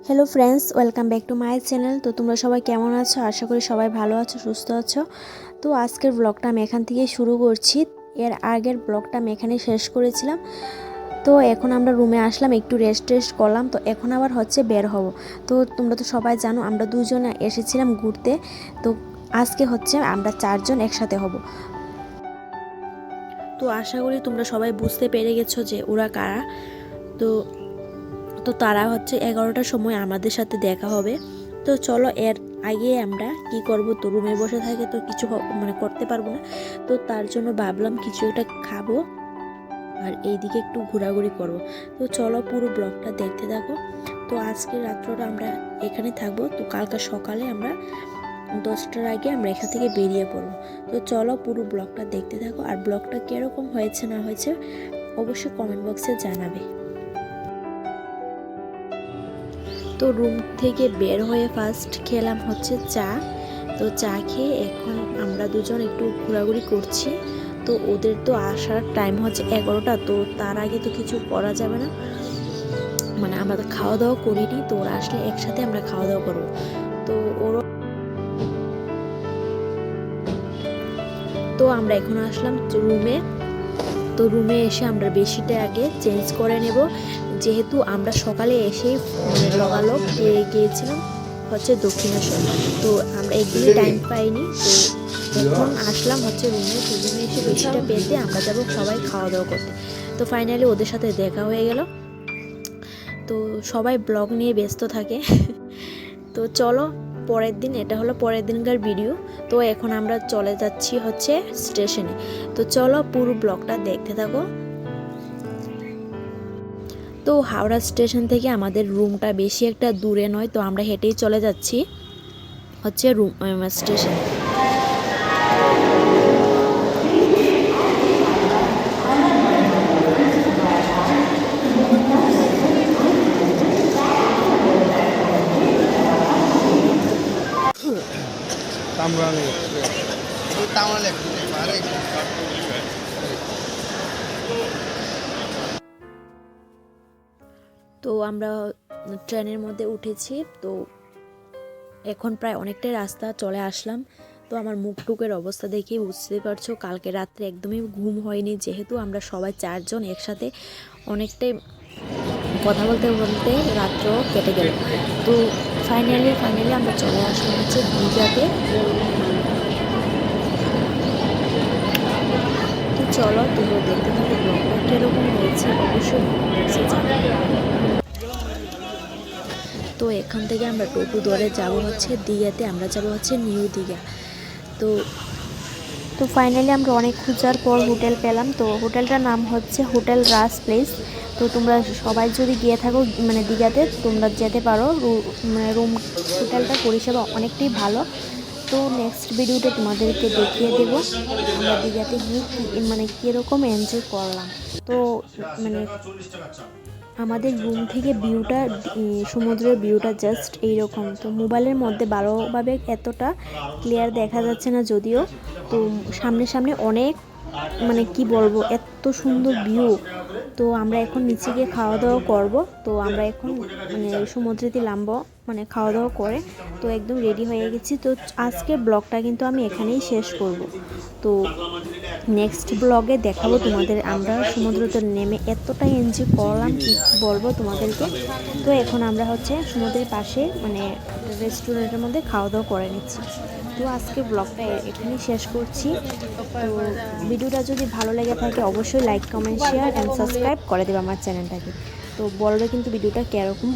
Hello friends, welcome back to my channel. তো তোমরা সবাই কেমন আছো? আশা করি সবাই ভালো আছো, সুস্থ আছো। তো আজকের ব্লগটা আমি এখান থেকে শুরু করছি। এর আগের ব্লগটা আমি এখানে শেষ করেছিলাম। তো এখন আমরা রুমে আসলাম, একটু রেস্ট করলাম। তো এখন আবার হচ্ছে বের হব। তো তোমরা তো সবাই জানো আমরা দুজনে এসেছিলাম ঘুরতে। তো আজকে হচ্ছে আমরা চারজন একসাথে হব। তো আশা করি তোমরা সবাই বুঝতে পেরে গেছো যে ওরা কারা। তো তো তারা হচ্ছে 11টার সময় আমাদের সাথে দেখা হবে। তো চলো, এর আগে আমরা কি করব, তো রুমে বসে থাকে তো কিছু করতে পারবো না। তো তার জন্য ভাবলাম কিছু একটা খাবো আর এইদিকে একটু ঘোরাঘুরি করব। তো চলো, পুরো ব্লগটা দেখতে থাকো। তো আজকের রাত্রটা আমরা এখানে থাকবো। তো কালকে সকালে আমরা 10টার আগে আমরা এখান থেকে বেরিয়ে পড়বো। তো চলো, পুরো ব্লগটা দেখতে থাকো। আর ব্লগটা কিরকম হয়েছে না হয়েছে অবশ্যই কমেন্ট বক্সে জানাবে। তো রুম থেকে বের হয়ে ফার্স্ট খেলাম হচ্ছে চা। তো চা খেয়ে এখন আমরা দুজন একটু ঘোরাঘুরি করছি। তো ওদের তো আসার টাইম হচ্ছে 11টা। তো তার আগে তো কিছু করা যাবে না, আমরা তো খাওয়া দাওয়া করিনি। তো ওরা আসলে একসাথে আমরা খাওয়া দাওয়া করবো। তো ওরা তো আমরা এখন আসলাম রুমে। তো রুমে এসে আমরা বেশিটা আগে চেঞ্জ করে নেব, যেহেতু আমরা সকালে এসেই লগালগ গিয়েছিলাম হচ্ছে দক্ষিণেশ্বর। তো আমরা একদিনই টাইম পাইনি। তো এখন আসলাম হচ্ছে রুমে। তো রুমে এসে বেশিটা পেতে আমরা যাবো সবাই খাওয়া দাওয়া করতে। তো ফাইনালি ওদের সাথে দেখা হয়ে গেল। তো সবাই ব্লগ নিয়ে ব্যস্ত থাকে। তো চলো, পরের দিন, এটা হলো পরের দিনকার ভিডিও। তো এখন আমরা চলে যাচ্ছি হচ্ছে স্টেশনে। তো চলো, পুরো ব্লগটা দেখতে থাকো। তো হাওড়া স্টেশন থেকে আমাদের রুমটা বেশি একটা দূরে নয়। তো আমরা হেঁটেই চলে যাচ্ছি হচ্ছে রুম স্টেশনে। তো আমরা ট্রেনের মধ্যে উঠেছি। তো এখন প্রায় অনেকটাই রাস্তা চলে আসলাম। তো আমার মুখটুকের অবস্থা দেখে বুঝতে পারছো কালকে রাত্রে একদমই ঘুম হয়নি, যেহেতু আমরা সবাই চারজন একসাথে অনেকটাই কথা বলতে বলতে রাত্র কেটে গেল। তো ফাইনালি আমরা চলে আসলাম হচ্ছে দীঘাতে। তো চলো, তোমরা দেখতে থাকো ব্লগটা কীরকম হয়েছে অবশ্যই জানাবে। তো এখান থেকে আমরা টোটো ধরে যাব হচ্ছে দীঘাতে, আমরা যাব হচ্ছে নিউ দীঘা। তো তো ফাইনালি আমরা অনেক খোঁজার পর হোটেল পেলাম। তো হোটেলটার নাম হচ্ছে হোটেল রাজ প্লেস। তো তোমরা সবাই যদি গিয়ে থাকো দীঘাতে তোমরা যেতে পারো। রুম হোটেলটার পরিষেবা অনেকটাই ভালো। তো নেক্সট ভিডিওতে তোমাদেরকে দেখিয়ে দেব আমরা দীঘাতে গিয়ে কীরকম এনজয় করলাম। তো আমাদের রুম থেকে ভিউটা, সমুদ্রের ভিউটা জাস্ট এইরকম। তো মোবাইলের মধ্যে ভালোভাবে এতটা ক্লিয়ার দেখা যাচ্ছে না যদিও। তো সামনে অনেক কি বলবো, এত সুন্দর ভিউ। তো আমরা এখন নিচে গিয়ে খাওয়া দাওয়া করব। তো আমরা এখন সমুদ্রেতে নামবো খাওয়া দাওয়া করে। তো একদম রেডি হয়ে গেছি। তো আজকের ব্লগটা কিন্তু আমি এখানেই শেষ করব। তো নেক্সট ব্লগে দেখাবো তোমাদের আমরা সমুদ্রতে নেমে এতটা এনজয় করলাম, কি বলবো তোমাদেরকে। তো এখন আমরা হচ্ছে সমুদ্রের পাশে রেস্টুরেন্টের মধ্যে খাওয়া দাওয়া করে নিচ্ছি। তো আজকে ব্লগটা এখানেই শেষ করছি। তো ভিডিওটা যদি ভালো লেগে থাকে অবশ্যই like, comment, share and subscribe করে দেবে আমার চ্যানেলটাকে। তো বলবে কিন্তু ভিডিওটা কীরকম।